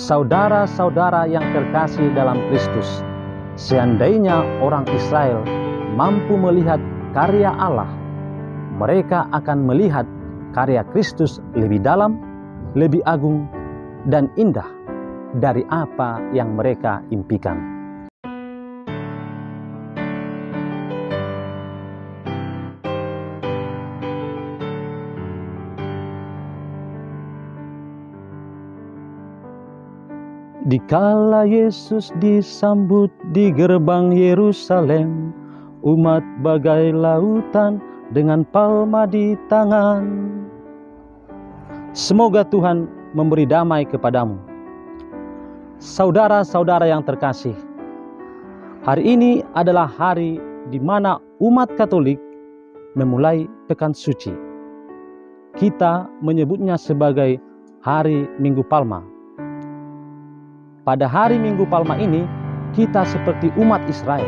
Saudara-saudara yang terkasih dalam Kristus, seandainya orang Israel mampu melihat karya Allah, mereka akan melihat karya Kristus lebih dalam, lebih agung, dan indah dari apa yang mereka impikan. Dikala Yesus disambut di gerbang Yerusalem, umat bagai lautan dengan palma di tangan. Semoga Tuhan memberi damai kepadamu. Saudara-saudara yang terkasih, hari ini adalah hari di mana umat Katolik memulai Pekan Suci. Kita menyebutnya sebagai Hari Minggu Palma. Pada hari Minggu Palma ini, kita seperti umat Israel,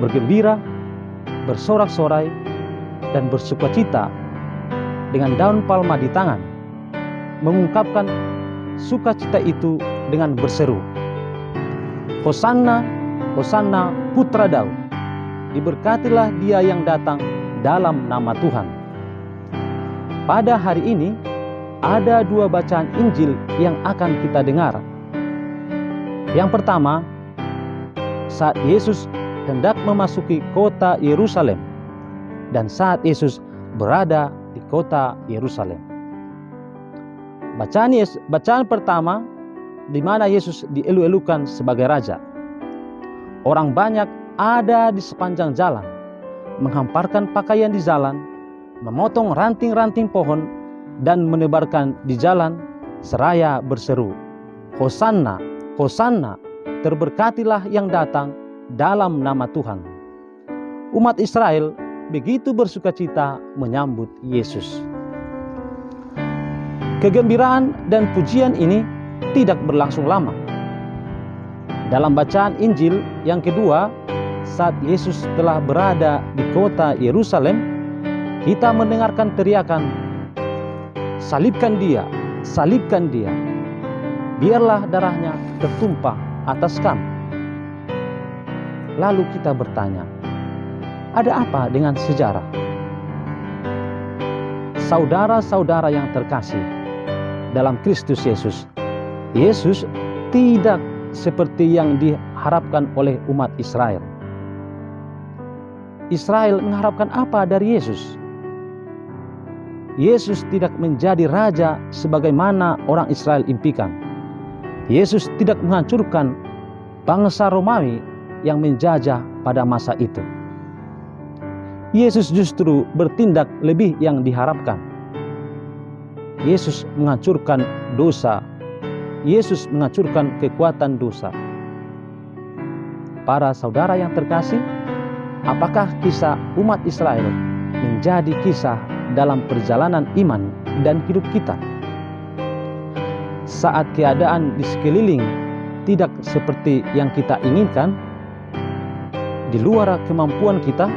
bergembira, bersorak-sorai, dan bersukacita dengan daun palma di tangan, mengungkapkan sukacita itu dengan berseru, Hosanna, Hosanna Putra Daud, diberkatilah dia yang datang dalam nama Tuhan. Pada hari ini, ada dua bacaan Injil yang akan kita dengar. Yang pertama, saat Yesus hendak memasuki kota Yerusalem dan saat Yesus berada di kota Yerusalem. Bacaan pertama di mana Yesus dielu-elukan sebagai raja. Orang banyak ada di sepanjang jalan, menghamparkan pakaian di jalan, memotong ranting-ranting pohon dan menebarkan di jalan seraya berseru, Hosanna, Hosanna, terberkatilah yang datang dalam nama Tuhan. Umat Israel begitu bersukacita menyambut Yesus. Kegembiraan dan pujian ini tidak berlangsung lama. Dalam bacaan Injil yang kedua, saat Yesus telah berada di kota Yerusalem, kita mendengarkan teriakan, salibkan dia, salibkan dia. Biarlah darahnya tertumpah atas kami. Lalu kita bertanya, ada apa dengan sejarah? Saudara-saudara yang terkasih dalam Kristus Yesus, Yesus tidak seperti yang diharapkan oleh umat Israel. Israel mengharapkan apa dari Yesus? Yesus tidak menjadi raja sebagaimana orang Israel impikan. Yesus tidak menghancurkan bangsa Romawi yang menjajah pada masa itu. Yesus justru bertindak lebih yang diharapkan. Yesus menghancurkan dosa. Yesus menghancurkan kekuatan dosa. Para saudara yang terkasih, apakah kisah umat Israel menjadi kisah dalam perjalanan iman dan hidup kita? Saat keadaan di sekeliling tidak seperti yang kita inginkan, di luar kemampuan kita,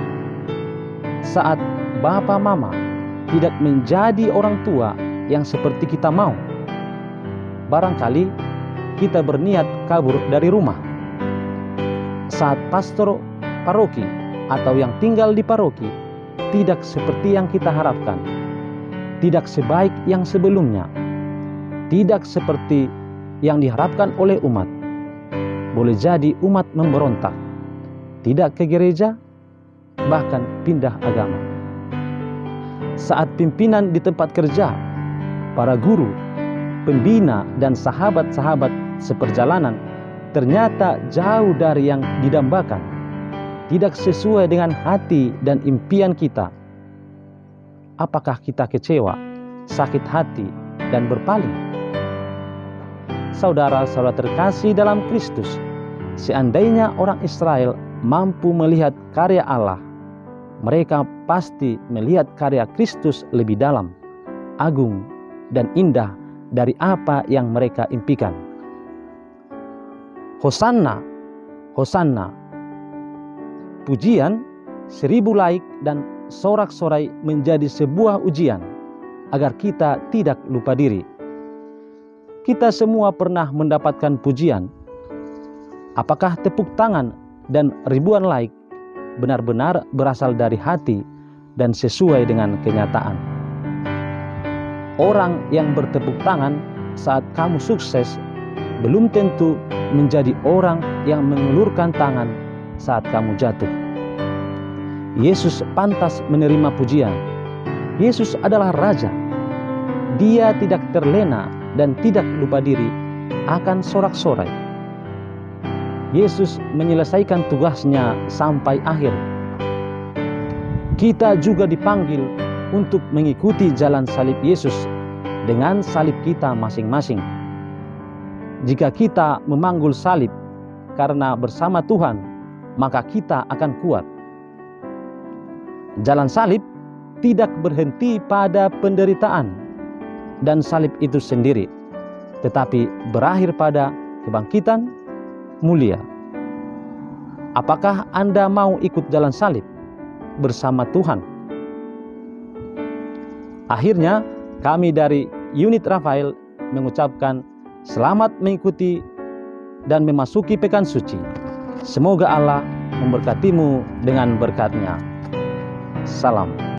saat bapa mama tidak menjadi orang tua yang seperti kita mau, barangkali kita berniat kabur dari rumah. Saat pastor paroki atau yang tinggal di paroki tidak seperti yang kita harapkan, tidak sebaik yang sebelumnya, tidak seperti yang diharapkan oleh umat, boleh jadi umat memberontak, tidak ke gereja, bahkan pindah agama. Saat pimpinan di tempat kerja, para guru, pembina, dan sahabat-sahabat seperjalanan ternyata jauh dari yang didambakan, tidak sesuai dengan hati dan impian kita. Apakah kita kecewa, sakit hati, dan berpaling? Saudara-saudara terkasih dalam Kristus, seandainya orang Israel mampu melihat karya Allah, mereka pasti melihat karya Kristus lebih dalam, agung, dan indah dari apa yang mereka impikan. Hosanna, Hosanna. Pujian, 1000 laik dan sorak-sorai menjadi sebuah ujian agar kita tidak lupa diri. Kita semua pernah mendapatkan pujian. Apakah tepuk tangan dan ribuan like benar-benar berasal dari hati dan sesuai dengan kenyataan? Orang yang bertepuk tangan saat kamu sukses belum tentu menjadi orang yang mengulurkan tangan saat kamu jatuh. Yesus pantas menerima pujian. Yesus adalah Raja. Dia tidak terlena dan tidak lupa diri akan sorak-sorai. Yesus menyelesaikan tugasnya sampai akhir. Kita juga dipanggil untuk mengikuti jalan salib Yesus dengan salib kita masing-masing. Jika kita memanggul salib karena bersama Tuhan, maka kita akan kuat. Jalan salib tidak berhenti pada penderitaan dan salib itu sendiri, tetapi berakhir pada kebangkitan mulia. Apakah Anda mau ikut jalan salib bersama Tuhan? Akhirnya, kami dari unit Rafael mengucapkan selamat mengikuti dan memasuki pekan suci. Semoga Allah memberkatimu dengan berkat-Nya. Salam.